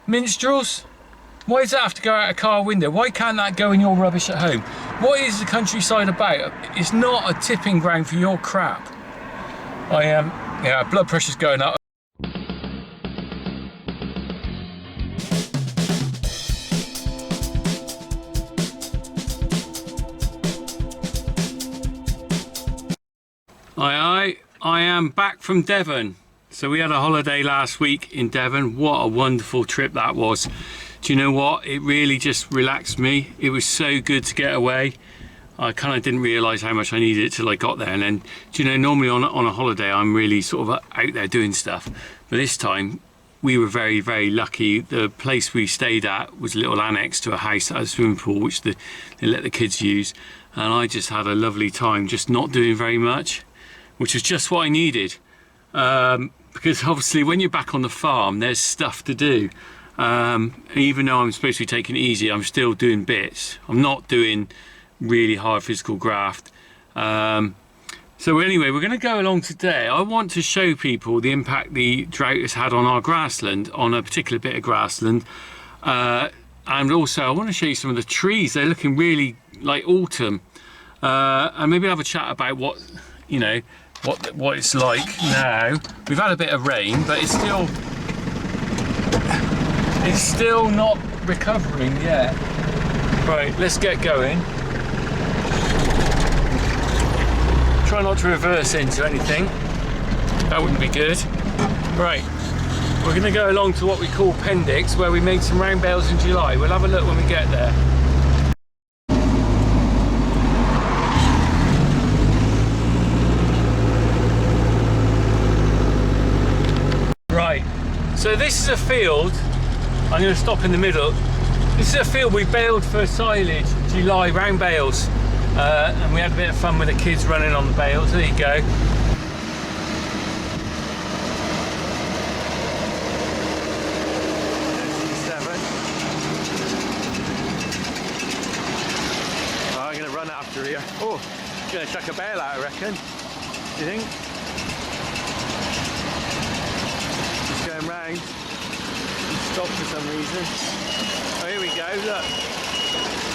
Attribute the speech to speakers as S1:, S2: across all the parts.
S1: Minstrels? Why does that have to go out a car window? Why can't that go in your rubbish at home? What is the countryside about? It's not a tipping ground for your crap. Yeah, blood pressure's going up. I am back from Devon. So we had a holiday last week in Devon. What a wonderful trip that was. Do you know what? It really just relaxed me. It was so good to get away. I kind of didn't realise how much I needed it till I got there. And then, do you know, normally on a holiday, I'm really sort of out there doing stuff. But this time, we were very, very lucky. The place we stayed at was a little annex to a house that had a swimming pool, which they let the kids use. And I just had a lovely time, just not doing very much, which was just what I needed. Because obviously when you're back on the farm, there's stuff to do. Even though I'm supposed to be taking it easy, I'm still doing bits. I'm not doing really hard physical graft. So anyway, we're going to go along today. I want to show people the impact the drought has had on our grassland, on a particular bit of grassland. And also I want to show you some of the trees. They're looking really like autumn. And maybe have a chat about what, you know, what it's like now. We've had a bit of rain, but it's still not recovering yet. Right, let's get going. Try not to reverse into anything. That wouldn't be good. Right, we're going to go along to what we call Pendix, where we made some round bales in July. We'll have a look when we get there. Right, so this is a field. I'm going to stop in the middle. This is a field we baled for silage July, round bales. And we had a bit of fun with the kids running on the bales. There you go. Oh, I'm going to run after here. Oh, going to chuck a bale out, I reckon. Do you think? Just going round. Stop for some reason. Oh, here we go, look.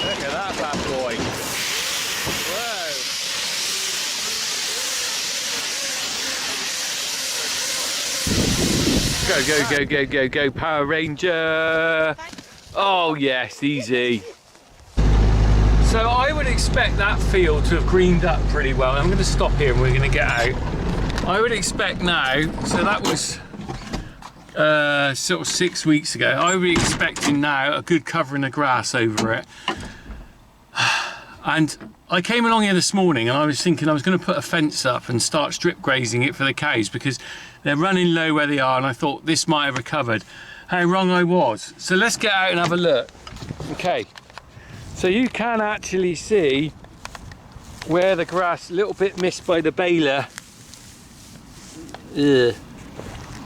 S1: Look at that bad boy. Whoa. Go, go, go, go, go, go, Power Ranger. Oh yes, easy. So I would expect that field to have greened up pretty well. I'm going to stop here and we're going to get out. I would expect now, so that was sort of 6 weeks ago. I would be expecting now a good covering of grass over it. And I came along here this morning and I was thinking I was going to put a fence up and start strip grazing it for the cows because they're running low where they are, and I thought this might have recovered. How wrong I was. So let's get out and have a look. Okay, so you can actually see where the grass, a little bit missed by the baler,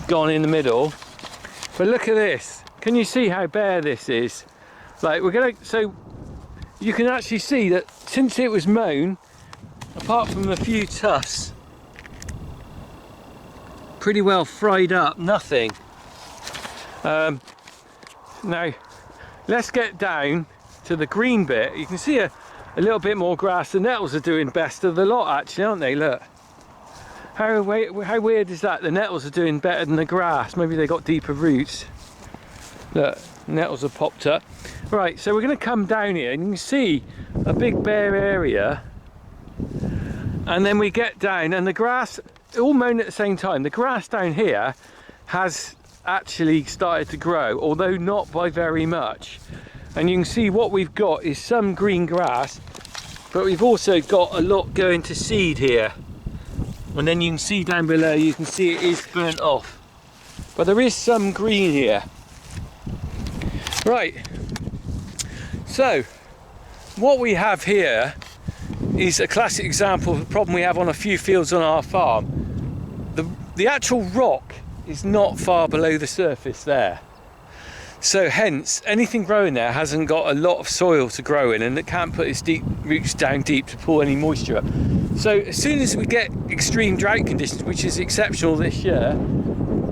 S1: gone in the middle. But look at this. Can you see how bare this is? Like, we're gonna, so you can actually see that since it was mown, apart from a few tufts, pretty well fried up, nothing. Now let's get down to the green bit. You can see a little bit more grass. The nettles are doing best of the lot actually, aren't they? Look. How weird is that? The nettles are doing better than the grass. Maybe they got deeper roots. Look, nettles have popped up. Right, so we're going to come down here and you can see a big bare area. And then we get down and the grass, all mown at the same time. The grass down here has actually started to grow, although not by very much. And you can see what we've got is some green grass, but we've also got a lot going to seed here. And then you can see down below, you can see it is burnt off. But there is some green here. Right, so what we have here is a classic example of the problem we have on a few fields on our farm. The actual rock is not far below the surface there. So hence, anything growing there hasn't got a lot of soil to grow in, and it can't put its deep roots down deep to pull any moisture up. So as soon as we get extreme drought conditions, which is exceptional this year,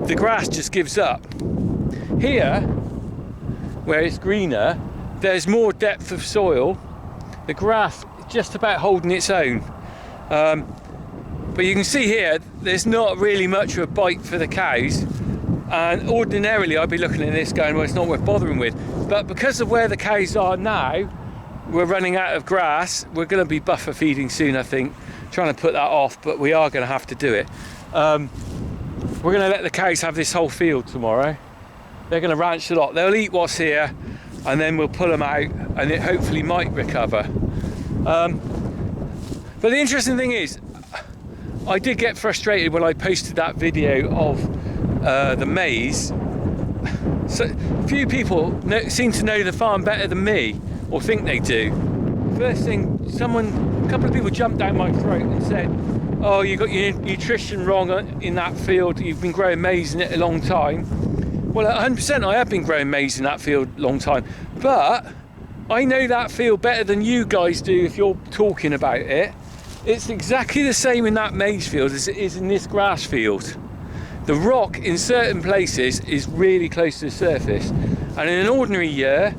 S1: the grass just gives up. Here, where it's greener, there's more depth of soil. The grass is just about holding its own. But you can see here, there's not really much of a bite for the cows. And ordinarily I'd be looking at this going, well, it's not worth bothering with. But because of where the cows are now, we're running out of grass. We're going to be buffer feeding soon, I think. Trying to put that off, but we are going to have to do it. We're going to let the cows have this whole field tomorrow. They're going to ranch a lot. They'll eat what's here, and then we'll pull them out, and it hopefully might recover. But the interesting thing is, I did get frustrated when I posted that video of the maize. So few people seem to know the farm better than me, or think they do. First thing, a couple of people jumped down my throat and said, oh, you got your nutrition wrong in that field, you've been growing maize in it a long time. Well, 100% I have been growing maize in that field a long time, but I know that field better than you guys do if you're talking about it. It's exactly the same in that maize field as it is in this grass field. The rock in certain places is really close to the surface, and in an ordinary year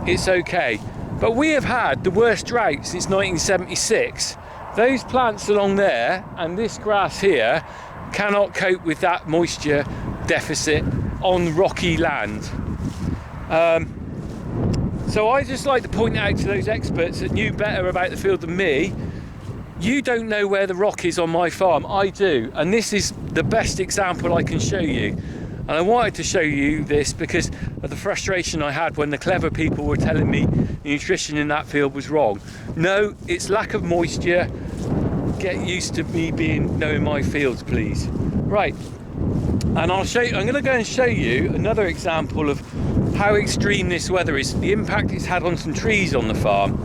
S1: it's okay. But we have had the worst drought since 1976. Those plants along there and this grass here cannot cope with that moisture deficit on rocky land. So I just like to point out to those experts that knew better about the field than me, you don't know where the rock is on my farm. I do, and this is the best example I can show you. And I wanted to show you this because of the frustration I had when the clever people were telling me the nutrition in that field was wrong. No, it's lack of moisture. Get used to me knowing my fields, please. Right, and I'll show you, I'm going to go and show you another example of how extreme this weather is, the impact it's had on some trees on the farm.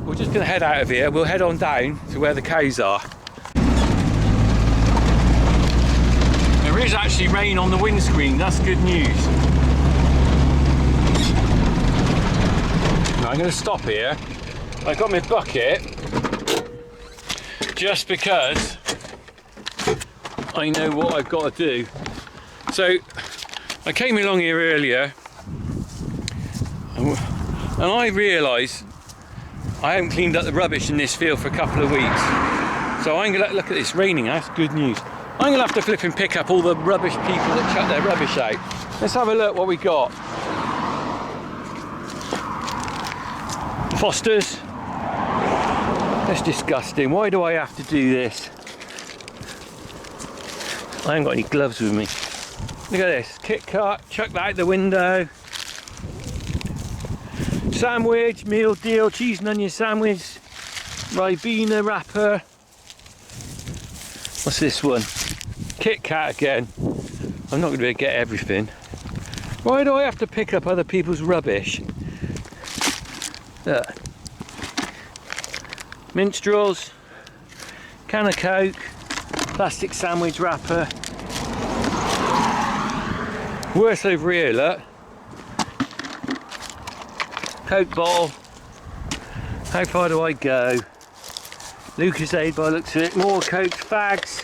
S1: We're just going to head out of here. We'll head on down to where the cows are. There is actually rain on the windscreen, that's good news. Now I'm going to stop here. I've got my bucket just because I know what I've got to do. So I came along here earlier and I realised I haven't cleaned up the rubbish in this field for a couple of weeks. So I'm going to look at this raining, that's good news. I'm going to have to flip and pick up all the rubbish people that chuck their rubbish out. Let's have a look what we got. Fosters. That's disgusting. Why do I have to do this? I haven't got any gloves with me. Look at this. Kit Kat, chuck that out the window. Sandwich, meal deal, cheese and onion sandwich, Ribena wrapper. What's this one? Kit Kat again. I'm not going to be able to get everything. Why do I have to pick up other people's rubbish? Look. Mint straws, can of Coke, plastic sandwich wrapper. Worse over here, look. Coke bottle. How far do I go? Lucasade by the looks of it. More Coke, fags.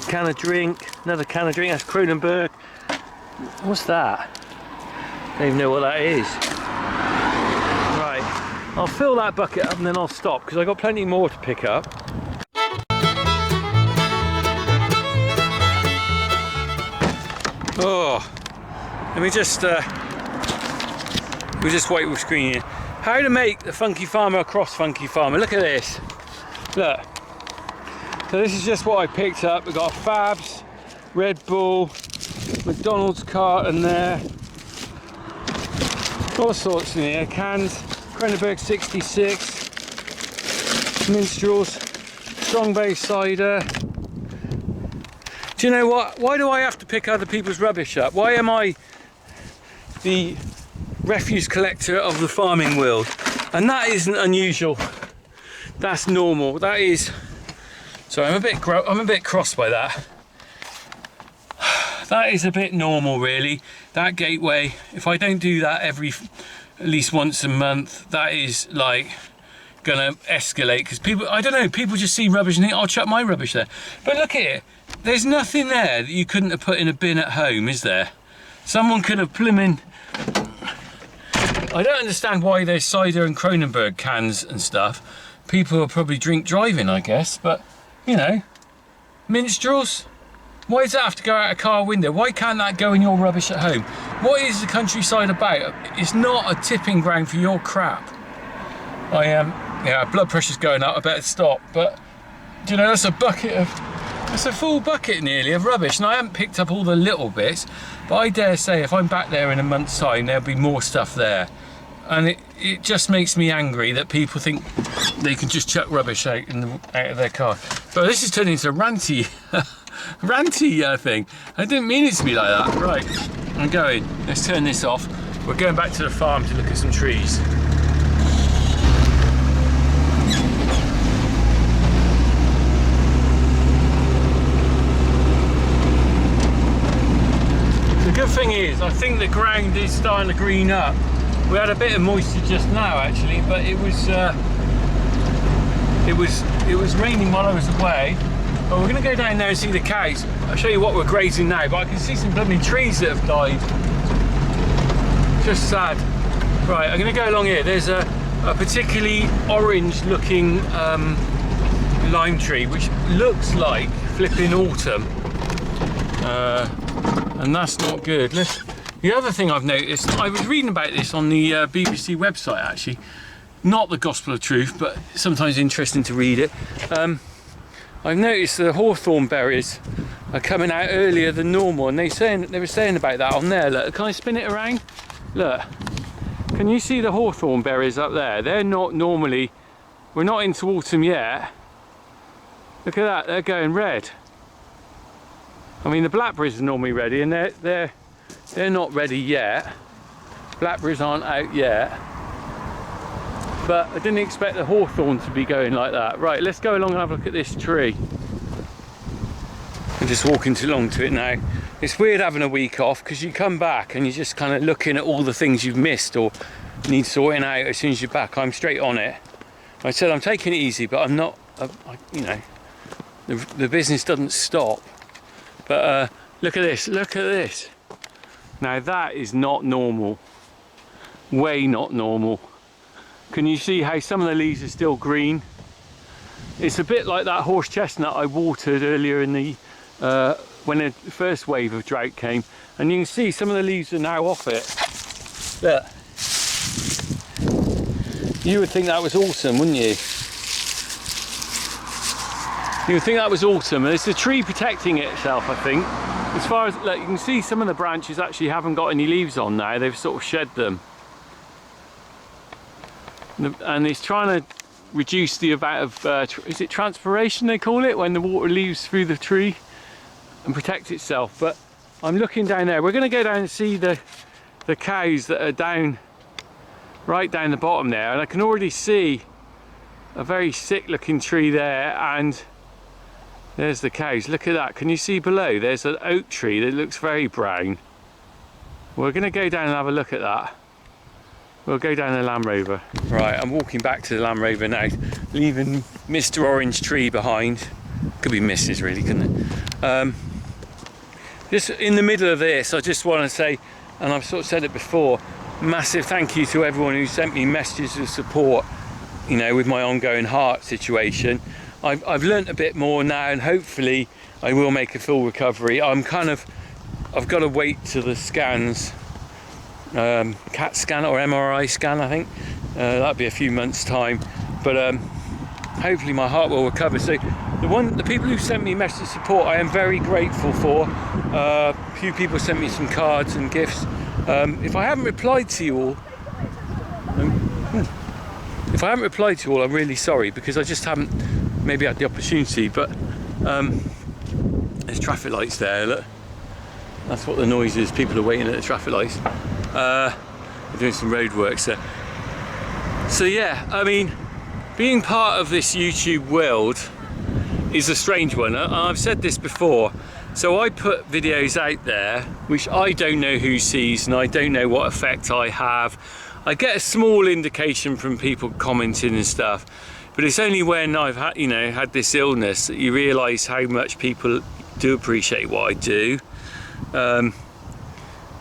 S1: Can of drink. Another can of drink. That's Kronenberg. What's that? Don't even know what that is. Right. I'll fill that bucket up and then I'll stop because I've got plenty more to pick up. Oh. Let me just we'll just wait with screen here. How to make the Funky Farmer a cross Funky Farmer. Look at this. Look. So this is just what I picked up. We've got Fabs, Red Bull, McDonald's carton there. All sorts in here. Cans, Kronenberg 66, Minstrels, Strong Bay cider. Do you know what? Why do I have to pick other people's rubbish up? Why am I the refuse collector of the farming world? And that isn't unusual. That's normal. That is. So I'm a bit cross by that. That is a bit normal, really. That gateway. If I don't do that at least once a month, that is like gonna escalate because people. I don't know. People just see rubbish and think, "I'll chuck my rubbish there." But look at it. there's nothing there that you couldn't have put in a bin at home, is there? Someone could have blooming... I don't understand why there's cider and Kronenberg cans and stuff. People will probably drink driving, I guess, but, you know, minstrels. Why does that have to go out a car window? Why can't that go in your rubbish at home? What is the countryside about? It's not a tipping ground for your crap. I am, yeah, blood pressure's going up, I better stop. But, you know, that's a bucket of, that's a full bucket nearly of rubbish. And I haven't picked up all the little bits, but I dare say if I'm back there in a month's time, there'll be more stuff there. And it just makes me angry that people think they can just chuck rubbish out of their car. But this is turning into a ranty thing. I didn't mean it to be like that. Right, I'm going. Let's turn this off. We're going back to the farm to look at some trees. The good thing is, I think the ground is starting to green up. We had a bit of moisture just now, actually, but it was raining while I was away. But we're going to go down there and see the cows. I'll show you what we're grazing now, but I can see some bloody trees that have died. Just sad. Right, I'm going to go along here. There's a particularly orange-looking lime tree, which looks like flipping autumn, and that's not good. The other thing I've noticed, I was reading about this on the BBC website actually, not the Gospel of Truth, but sometimes interesting to read it. I've noticed the hawthorn berries are coming out earlier than normal, and they were saying about that on there. Look, can I spin it around? Look, can you see the hawthorn berries up there? They're not normally, we're not into autumn yet. Look at that, they're going red. I mean, the blackberries are normally ready, and they're not ready yet. Blackberries aren't out yet. But I didn't expect the hawthorn to be going like that. Right, let's go along and have a look at this tree. I'm just walking along to it now. It's weird having a week off because you come back and you're just kind of looking at all the things you've missed or need sorting out as soon as you're back. I'm straight on it. I said I'm taking it easy, but I'm not, you know, the business doesn't stop. But look at this, look at this. Now that is not normal, way not normal. Can you see how some of the leaves are still green? It's a bit like that horse chestnut I watered earlier in the, when the first wave of drought came. And you can see some of the leaves are now off it. Look. You would think that was autumn, wouldn't you? You would think that was autumn, and it's the tree protecting itself, I think. As far as, look, you can see some of the branches actually haven't got any leaves on now, they've sort of shed them. And it's trying to reduce the amount of, is it transpiration they call it, when the water leaves through the tree and protect itself. But I'm looking down there, we're going to go down and see the cows that are down, right down the bottom there, and I can already see a very sick looking tree there, and there's the cows. Look at that, can you see below? There's an oak tree that looks very brown. We're going to go down and have a look at that. We'll go down the Land Rover. Right, I'm walking back to the Land Rover now, leaving Mr. Orange Tree behind. Could be Mrs. really, couldn't it? Just in the middle of this, I just want to say, and I've sort of said it before, massive thank you to everyone who sent me messages of support, you know, with my ongoing heart situation. I've learnt a bit more now, and hopefully I will make a full recovery. I've got to wait till the scans, CAT scan or MRI scan, I think. That'll be a few months time, but hopefully my heart will recover. So the people who sent me message support, I am very grateful for. A few people sent me some cards and gifts. If I haven't replied to you all, I'm really sorry, because I just haven't maybe had the opportunity. But there's traffic lights there, look. That's what the noise is, people are waiting at the traffic lights. They're doing some road works there. So yeah, I mean, being part of this YouTube world is a strange one. I've said this before. So I put videos out there which I don't know who sees, and I don't know what effect I have. I get a small indication from people commenting and stuff, but it's only when I've had this illness that you realise how much people do appreciate what I do.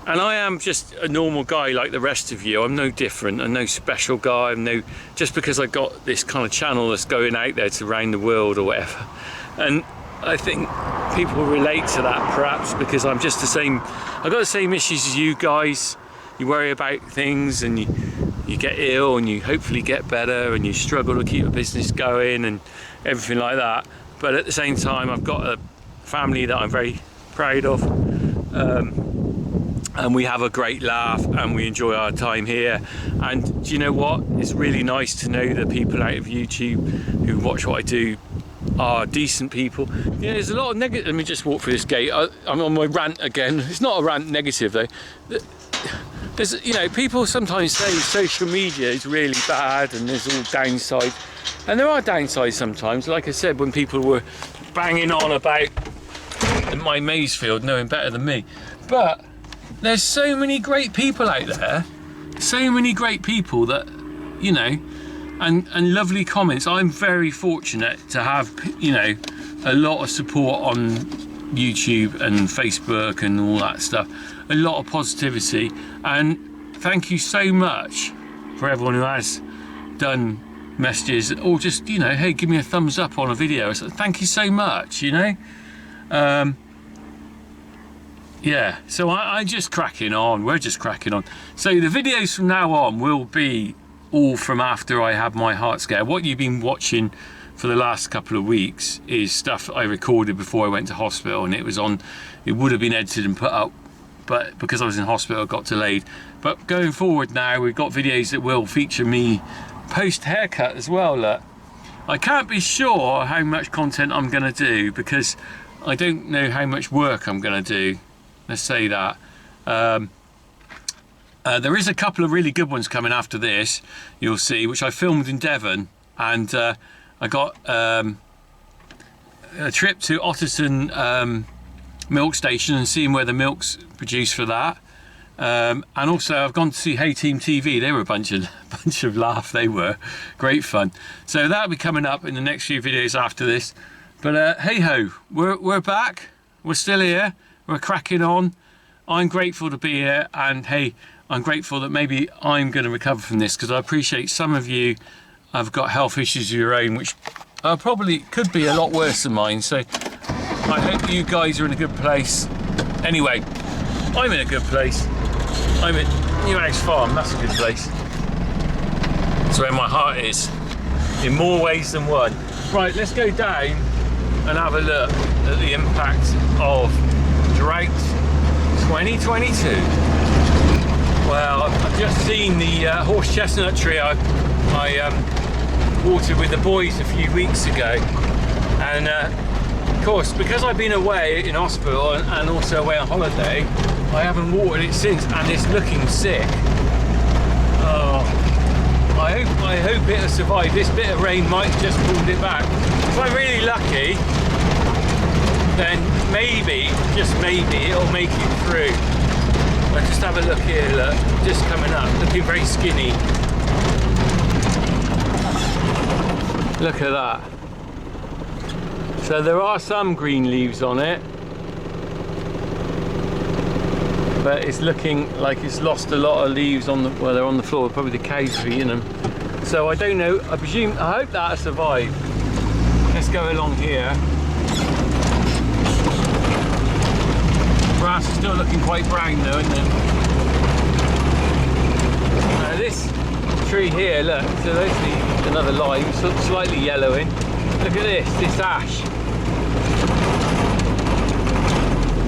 S1: And I am just a normal guy like the rest of you. I'm no different. I'm no special guy. I'm no, just because I got this kind of channel that's going out there to around the world or whatever. And I think people relate to that perhaps because I'm just the same. I've got the same issues as you guys. You worry about things and you get ill and you hopefully get better and you struggle to keep a business going and everything like that. But at the same time, I've got a family that I'm very proud of. And we have a great laugh and we enjoy our time here. And do you know what? It's really nice to know that people out of YouTube who watch what I do are decent people. You know, there's a lot of negative. Let me just walk through this gate. I'm on my rant again. It's not a rant negative though. There's, you know, people sometimes say social media is really bad and there's all downsides. And there are downsides sometimes. Like I said, when people were banging on about my Maysfield knowing better than me. But there's so many great people out there, so many great people that, you know, and lovely comments. I'm very fortunate to have, you know, a lot of support on YouTube and Facebook and all that stuff, a lot of positivity, and thank you so much for everyone who has done messages or just, you know, hey, give me a thumbs up on a video. So thank you so much, you know. Yeah, so I'm just cracking on. We're just cracking on. So the videos from now on will be all from after I had my heart scare. What you've been watching for the last couple of weeks is stuff I recorded before I went to hospital, and it would have been edited and put up, but because I was in hospital it got delayed. But going forward now, we've got videos that will feature me post haircut as well. Look, I can't be sure how much content I'm gonna do because I don't know how much work I'm gonna do. Let's say that. There is a couple of really good ones coming after this, you'll see, which I filmed in Devon, and I got a trip to Otterton milk station and seeing where the milk's produced for that. And also I've gone to see Hey Team TV. They were a bunch of laugh. They were great fun. So that'll be coming up in the next few videos after this. But hey ho, we're back. We're still here. We're cracking on. I'm grateful to be here, and hey, I'm grateful that maybe I'm going to recover from this, because I appreciate some of you have got health issues of your own, which probably could be a lot worse than mine. So I hope you guys are in a good place. Anyway, I'm in a good place. I'm at New House Farm. That's a good place. That's where my heart is, in more ways than one. Right, let's go down and have a look at the impact of Drought 2022. Well, I've just seen the horse chestnut tree I watered with the boys a few weeks ago, and of course, because I've been away in hospital and also away on holiday, I haven't watered it since, and it's looking sick. Oh, I hope it'll survive. This bit of rain might have just pulled it back. If I'm really lucky, then maybe, just maybe, it'll make it through. But just have a look here, look, just coming up, looking very skinny. Look at that. So there are some green leaves on it, but it's looking like it's lost a lot of leaves on the, well, they're on the floor, probably the cows are eating them. So I don't know, I hope that'll survive. Let's go along here. Grass is still looking quite brown though, isn't it? This tree here, look, so there's another lime, slightly yellowing. Look at this ash.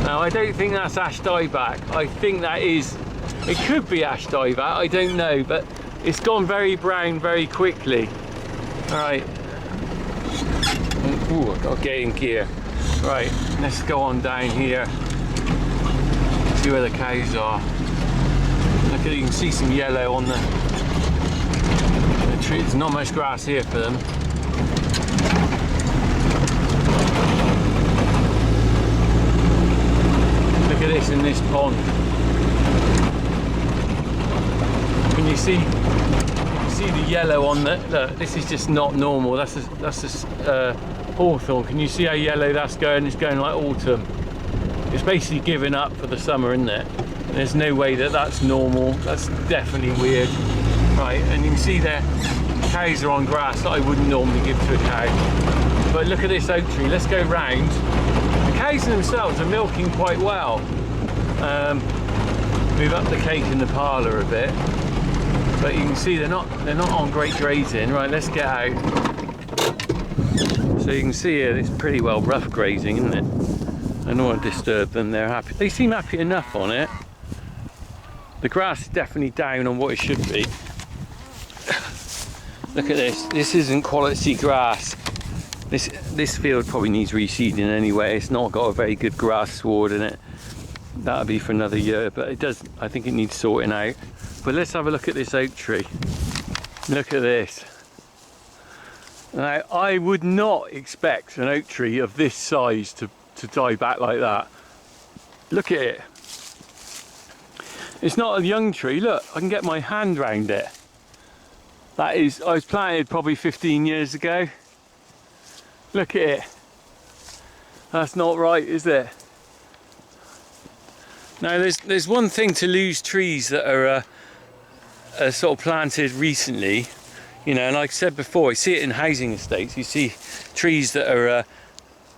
S1: Now I don't think that's ash dieback. I think that is, it could be ash dieback, I don't know, but it's gone very brown very quickly. Alright. Ooh, I've got to get in gear. Right, let's go on down here. See where the cows are. Look at, you can see some yellow on the tree. There's not much grass here for them. Look at this in this pond. Can you see the yellow on the, look, this is just not normal. That's a hawthorn. Can you see how yellow that's going? It's going like autumn. It's basically giving up for the summer, isn't it? There's no way that that's normal. That's definitely weird. Right, and you can see there, cows are on grass that I wouldn't normally give to a cow. But look at this oak tree. Let's go round. The cows themselves are milking quite well. Move up the cake in the parlour a bit. But you can see they're not on great grazing. Right, let's get out. So you can see here it's pretty well rough grazing, isn't it? I don't want to disturb them, they're happy. They seem happy enough on it. The grass is definitely down on what it should be. Look at this. This isn't quality grass. This field probably needs reseeding anyway. It's not got a very good grass sward in it. That'll be for another year, but it does. I think it needs sorting out. But let's have a look at this oak tree. Look at this. Now, I would not expect an oak tree of this size to die back like that. Look at it. It's not a young tree. Look, I can get my hand round it. That is, I was planted probably 15 years ago. Look at it. That's not right, is it? Now there's one thing to lose trees that are sort of planted recently, you know, and like I said before, I see it in housing estates. You see trees that are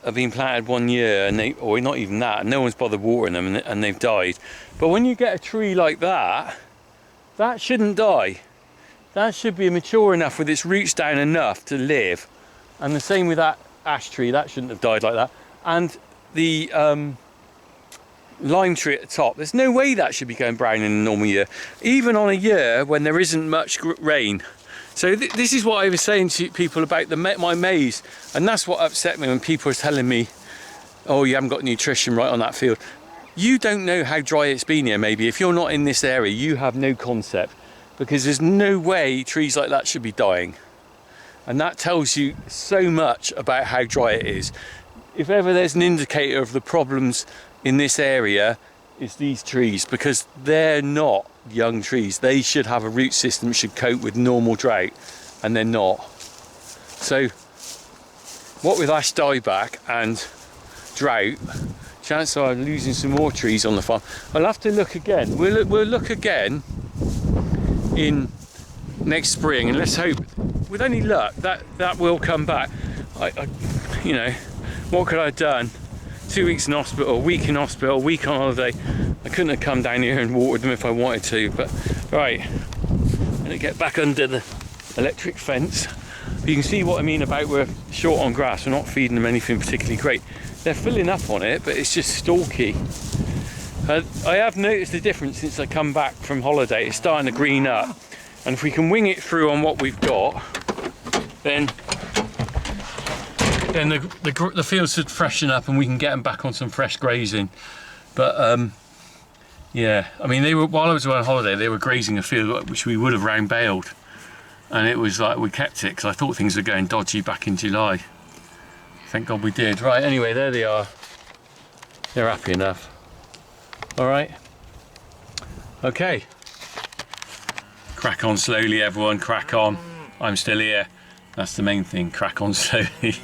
S1: have been planted 1 year and or not even that, no one's bothered watering them and they've died. But when you get a tree like that, that shouldn't die. That should be mature enough with its roots down enough to live. And the same with that ash tree, that shouldn't have died like that. And the lime tree at the top, there's no way that should be going brown in a normal year, even on a year when there isn't much rain. So this is what I was saying to people about my maize, and that's what upset me when people are telling me, oh, you haven't got nutrition right on that field. You don't know how dry it's been here. Maybe if you're not in this area, you have no concept, because there's no way trees like that should be dying. And that tells you so much about how dry it is. If ever there's an indicator of the problems in this area, it's these trees, because they're not young trees. They should have a root system that should cope with normal drought, and they're not. So what with ash dieback and drought, chances are I'm losing some more trees on the farm. I'll have to look again. We'll look again in next spring, and let's hope, with any luck, that will come back. You know, what could I have done? 2 weeks in hospital, a week in hospital, a week on holiday. I couldn't have come down here and watered them if I wanted to, but right, I'm gonna get back under the electric fence. You can see what I mean about we're short on grass. We're not feeding them anything particularly great. They're filling up on it, but it's just stalky. I have noticed the difference since I come back from holiday. It's starting to green up, and if we can wing it through on what we've got, then the fields should freshen up and we can get them back on some fresh grazing. But yeah, I mean, while I was on holiday, they were grazing a field which we would have round baled, and it was like we kept it because I thought things were going dodgy back in July. Thank God we did. Right, anyway, there they are. They're happy enough. All right. Okay. Crack on slowly, everyone. Crack on. I'm still here. That's the main thing. Crack on slowly.